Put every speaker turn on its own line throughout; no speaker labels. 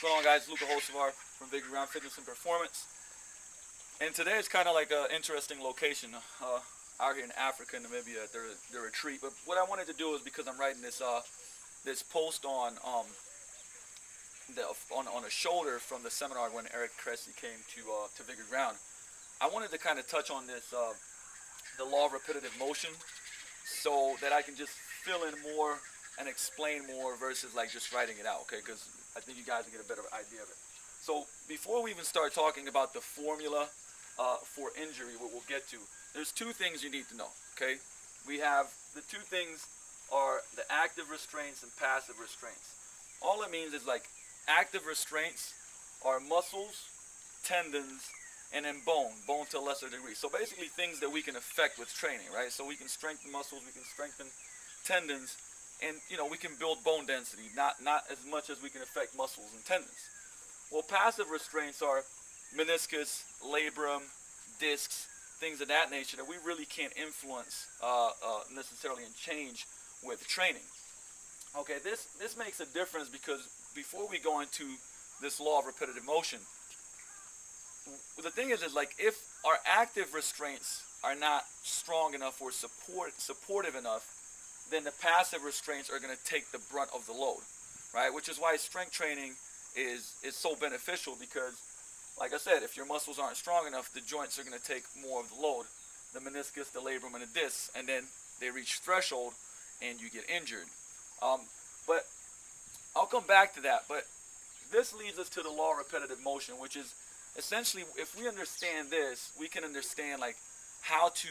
going on, guys? Luca Hosevar from Big Ground Fitness and Performance. And today is kind of like an interesting location out here in Africa, Namibia, at their retreat. But what I wanted to do is, because I'm writing this this post on a shoulder from the seminar when Eric Cressy came to Vigor Ground, I wanted to kind of touch on this the law of repetitive motion, so that I can just fill in more and explain more versus like just writing it out, okay? Because I think you guys will get a better idea of it. So before we even start talking about the formula for injury, what we'll get to, there's two things you need to know, okay? We have the two things are the active restraints and passive restraints. All it means is, like, active restraints are muscles, tendons, and then bone to a lesser degree. So basically things that we can affect with training, right? So we can strengthen muscles, we can strengthen tendons, and we can build bone density, not as much as we can affect muscles and tendons. Well, passive restraints are meniscus, labrum, discs, things of that nature that we really can't influence necessarily and change with training. Okay, this makes a difference, because before we go into this law of repetitive motion, the thing is like, if our active restraints are not strong enough or supportive enough, then the passive restraints are going to take the brunt of the load, right? Which is why strength training is so beneficial, because, like I said, if your muscles aren't strong enough, the joints are going to take more of the load, the meniscus, the labrum, and the discs, and then they reach threshold and you get injured. But I'll come back to that. But this leads us to the law of repetitive motion, which is essentially, if we understand this, we can understand like how to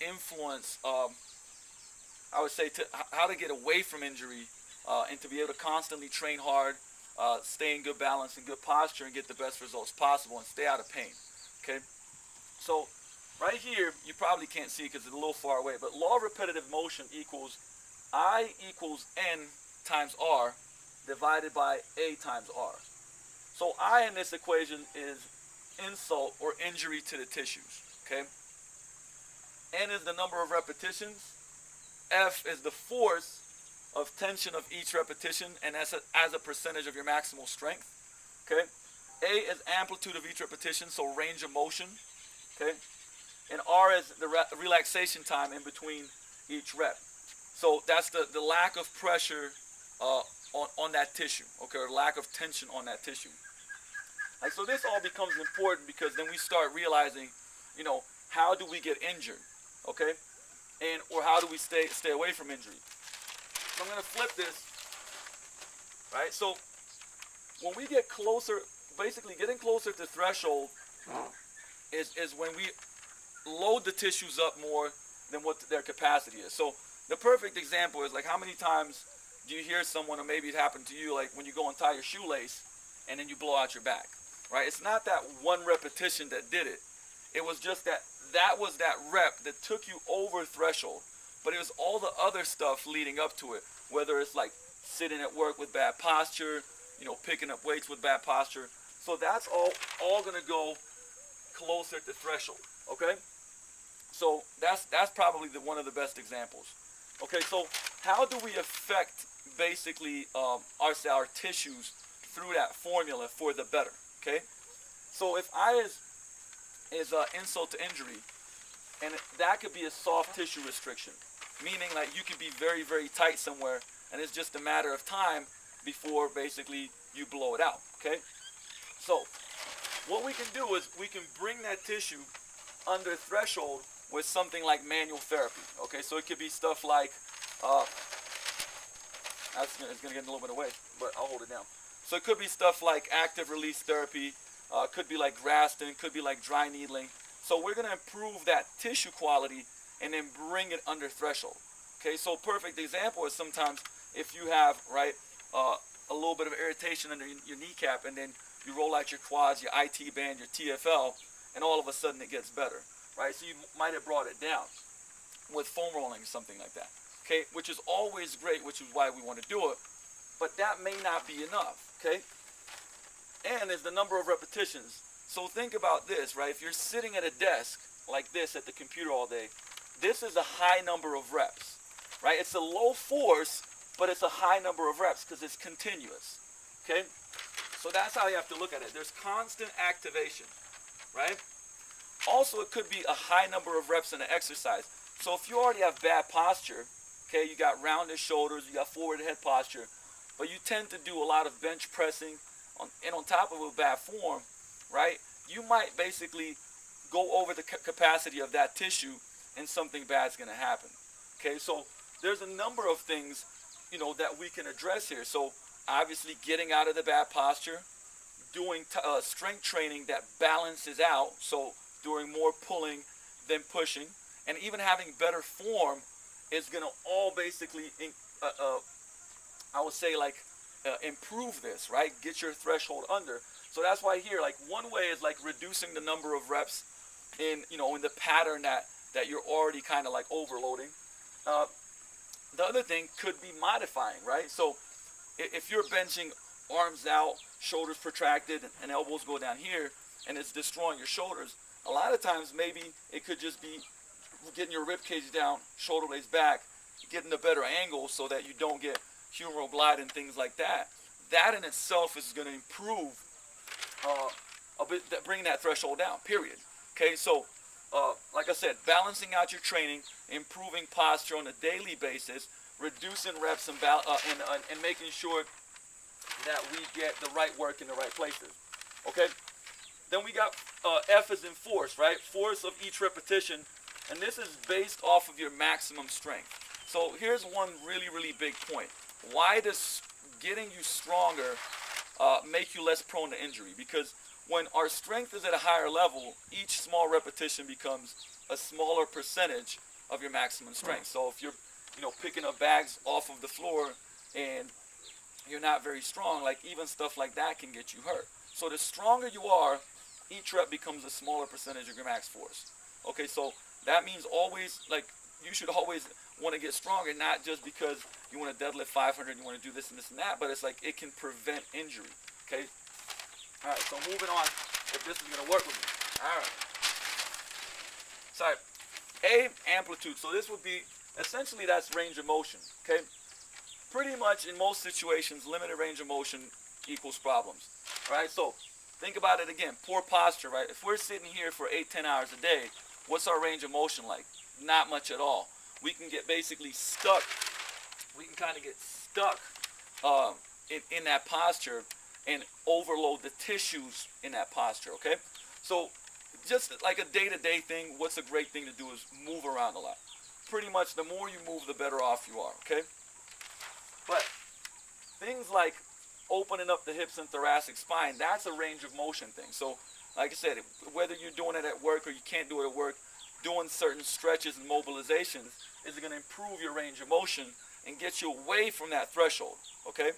influence, I would say, how to get away from injury and to be able to constantly train hard, stay in good balance and good posture, and get the best results possible and stay out of pain. Okay, so right here, you probably can't see because it's a little far away, but law of repetitive motion equals I equals N times R divided by A times R. So I in this equation is insult or injury to the tissues. Okay, N is the number of repetitions, F is the force of tension of each repetition, and as a percentage of your maximal strength. Okay, A is amplitude of each repetition, so range of motion. Okay, and R is the relaxation time in between each rep. So that's the lack of pressure on that tissue, okay, or lack of tension on that tissue. And so this all becomes important, because then we start realizing, how do we get injured, okay, or how do we stay away from injury. So I'm going to flip this, right? So when we get closer, basically getting closer to threshold is when we load the tissues up more than what their capacity is. So the perfect example is, like, how many times do you hear someone, or maybe it happened to you, like when you go and tie your shoelace and then you blow out your back, right? It's not that one repetition that did it. It was just that was that rep that took you over threshold. But it was all the other stuff leading up to it, whether it's like sitting at work with bad posture, picking up weights with bad posture. So that's all going to go closer to threshold, okay? So that's probably one of the best examples. Okay, so how do we affect basically our tissues through that formula for the better, okay? So if I is insult to injury, and that could be a soft tissue restriction, meaning like you could be very, very tight somewhere, and it's just a matter of time before basically you blow it out, okay? So what we can do is we can bring that tissue under threshold with something like manual therapy, okay? So it could be stuff like, it's going to get a little bit away, but I'll hold it down. So it could be stuff like active release therapy, could be like Grafton, could be like dry needling. So we're going to improve that tissue quality and then bring it under threshold. Okay, so perfect example is sometimes if you have, right, a little bit of irritation under your kneecap, and then you roll out your quads, your IT band, your TFL, and all of a sudden it gets better, right? So you might have brought it down with foam rolling or something like that, okay, which is always great, which is why we want to do it, but that may not be enough, okay? And there's the number of repetitions. So think about this, right? If you're sitting at a desk like this at the computer all day, this is a high number of reps, right? It's a low force, but it's a high number of reps because it's continuous, okay? So that's how you have to look at it. There's constant activation, right? Also, it could be a high number of reps in an exercise. So if you already have bad posture, okay, you got rounded shoulders, you got forward head posture, but you tend to do a lot of bench pressing, and on top of a bad form, right, you might basically go over the capacity of that tissue and something bad's going to happen. Okay, so there's a number of things, that we can address here. So obviously getting out of the bad posture, doing strength training that balances out, so doing more pulling than pushing, and even having better form is going to all basically, I would say, like, improve this, right? Get your threshold under. So that's why here, like, one way is like reducing the number of reps in the pattern that you're already kind of like overloading. The other thing could be modifying, right? So if you're benching arms out, shoulders protracted, and elbows go down here, and it's destroying your shoulders, a lot of times maybe it could just be getting your rib cage down, shoulder blades back, getting a better angle so that you don't get humeral glide and things like that. That in itself is going to improve a bit, bring that threshold down, period. Okay, so like I said, balancing out your training, improving posture on a daily basis, reducing reps and making sure that we get the right work in the right places. Okay, then we got F is in force, right? Force of each repetition, and this is based off of your maximum strength. So here's one really, really big point. Why does getting you stronger make you less prone to injury? Because when our strength is at a higher level, each small repetition becomes a smaller percentage of your maximum strength. So if you're, picking up bags off of the floor and you're not very strong, like even stuff like that can get you hurt. So the stronger you are, each rep becomes a smaller percentage of your max force. Okay, so that means always, like, you should always want to get stronger, not just because you want to deadlift 500, you want to do this and this and that, but it's like it can prevent injury. Okay. All right. So moving on, if this is going to work with me. All right. Sorry. A, amplitude. So this would be essentially that's range of motion. Okay. Pretty much in most situations, limited range of motion equals problems. All right. So think about it again. Poor posture. Right. If we're sitting here for 8-10 hours a day, what's our range of motion like? Not much at all. We can get basically stuck. We can kind of get stuck in that posture and overload the tissues in that posture, okay? So just like a day-to-day thing, what's a great thing to do is move around a lot. Pretty much the more you move, the better off you are, okay? But things like opening up the hips and thoracic spine, that's a range of motion thing. So like I said, whether you're doing it at work or you can't do it at work, doing certain stretches and mobilizations is going to improve your range of motion and get you away from that threshold, okay?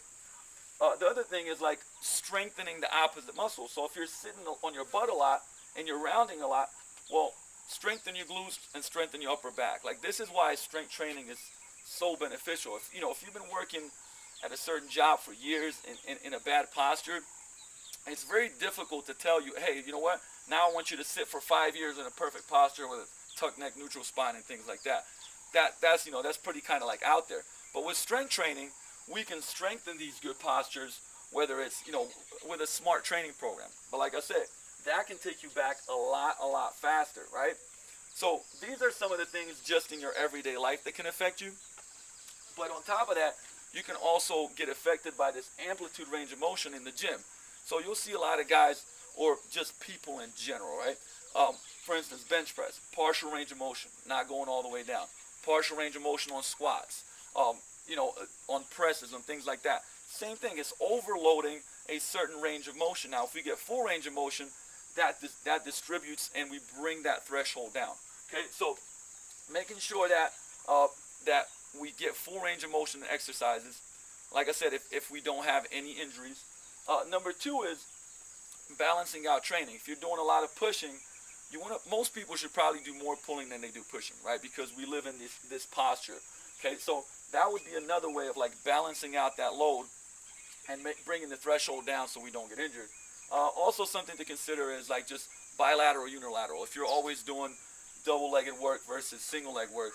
The other thing is like strengthening the opposite muscle. So if you're sitting on your butt a lot and you're rounding a lot, well, strengthen your glutes and strengthen your upper back. Like, this is why strength training is so beneficial. If you've been working at a certain job for years in a bad posture, it's very difficult to tell you, hey, you know what? Now I want you to sit for 5 years in a perfect posture with a tuck neck, neutral spine, and things like that. That's pretty kind of like out there. But with strength training, we can strengthen these good postures, whether it's, with a smart training program. But like I said, that can take you back a lot faster, right? So these are some of the things just in your everyday life that can affect you. But on top of that, you can also get affected by this amplitude range of motion in the gym. So you'll see a lot of guys, or just people in general, right? For instance, bench press, partial range of motion, not going all the way down. Partial range of motion on squats, on presses and things like that. Same thing, it's overloading a certain range of motion. Now, if we get full range of motion, that distributes and we bring that threshold down. Okay, so making sure that that we get full range of motion in exercises. Like I said, if we don't have any injuries. Number two is balancing out training. If you're doing a lot of pushing, most people should probably do more pulling than they do pushing, right? Because we live in this posture. Okay, so that would be another way of like balancing out that load and bringing the threshold down so we don't get injured. Also, something to consider is like just bilateral, unilateral. If you're always doing double-legged work versus single-leg work,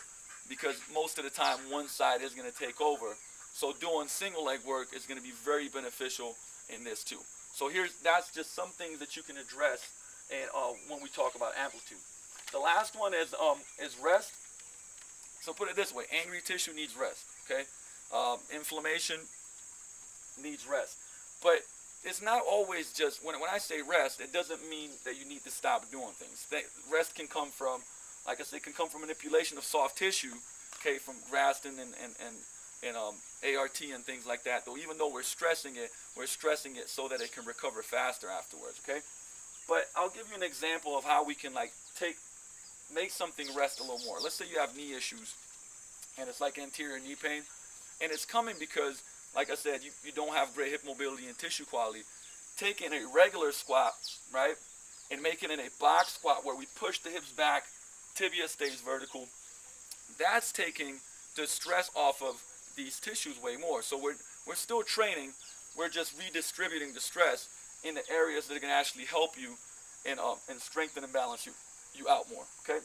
because most of the time one side is going to take over. So doing single-leg work is going to be very beneficial in this too. So that's just some things that you can address and when we talk about amplitude. The last one is rest. So put it this way: angry tissue needs rest. Okay, inflammation needs rest, but it's not always just when I say rest. It doesn't mean that you need to stop doing things. Rest can come from, like I said, can come from manipulation of soft tissue. Okay, from grafting and ART and things like that. Though even though we're stressing it so that it can recover faster afterwards. Okay, but I'll give you an example of how we can make something rest a little more. Let's say you have knee issues and it's like anterior knee pain, and it's coming because, like I said, you don't have great hip mobility and tissue quality. Taking a regular squat, right, and making it a box squat where we push the hips back, tibia stays vertical, that's taking the stress off of these tissues way more. So we're still training, we're just redistributing the stress in the areas that are going to actually help you and strengthen and balance you out more. Okay,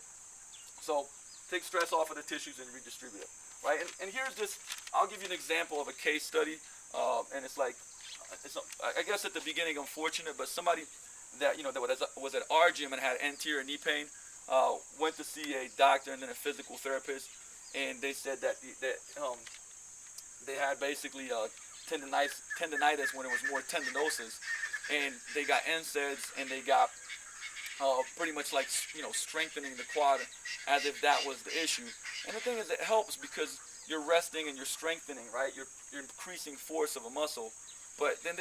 so take stress off of the tissues and redistribute it, right? And here's just, I'll give you an example of a case study, and I guess at the beginning unfortunate, but somebody that was at our gym and had anterior knee pain, went to see a doctor and then a physical therapist, and they said that they had basically tendinitis when it was more tendinosis, and they got NSAIDs and they got pretty much strengthening the quad as if that was the issue. And the thing is, it helps because you're resting and you're strengthening, right? You're increasing force of a muscle. But then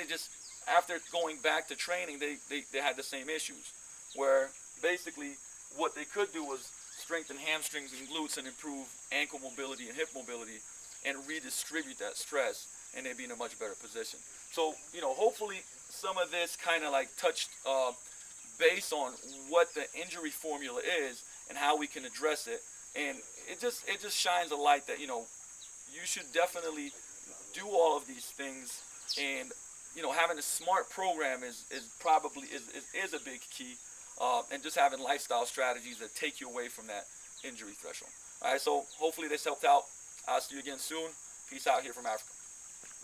after going back to training, they had the same issues, where basically what they could do was strengthen hamstrings and glutes and improve ankle mobility and hip mobility and redistribute that stress, and they'd be in a much better position. So, hopefully some of this kind of touched base on what the injury formula is and how we can address it. And it just shines a light that, you should definitely do all of these things, and, having a smart program is probably a big key, and just having lifestyle strategies that take you away from that injury threshold. All right, so hopefully this helped out. I'll see you again soon. Peace out here from Africa.